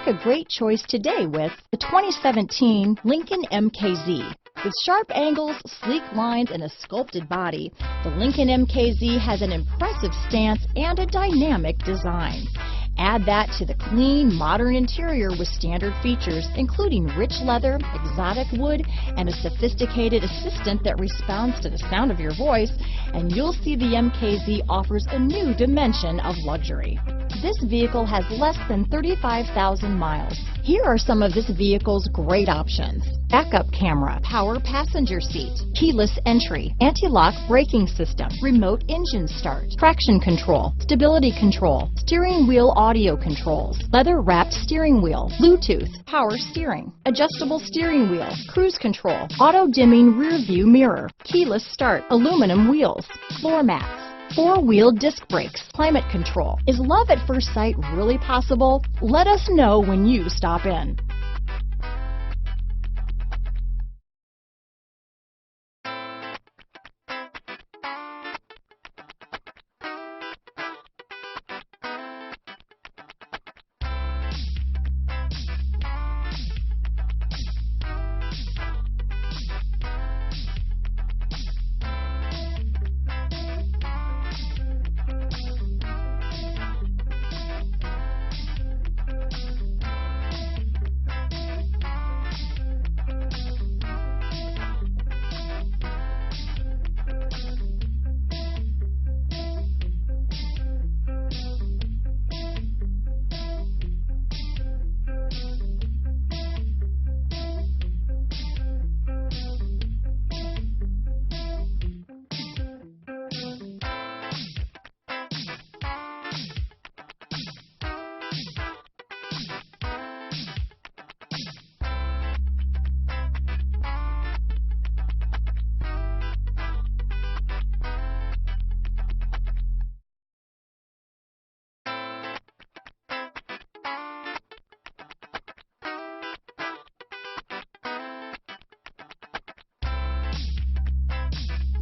a great choice today with the 2017 Lincoln MKZ. With sharp angles, sleek lines, and a sculpted body, the Lincoln MKZ has an impressive stance and a dynamic design. Add that to the clean, modern interior with standard features, including rich leather, exotic wood, and a sophisticated assistant that responds to the sound of your voice, and you'll see the MKZ offers a new dimension of luxury. This vehicle has less than 35,000 miles. Here are some of this vehicle's great options: backup camera, power passenger seat, keyless entry, anti-lock braking system, remote engine start, traction control, stability control, steering wheel audio controls, leather-wrapped steering wheel, Bluetooth, power steering, adjustable steering wheel, cruise control, auto-dimming rear view mirror, keyless start, aluminum wheels, floor mats, four-wheel disc brakes, climate control. Is love at first sight really possible? Let us know when you stop in.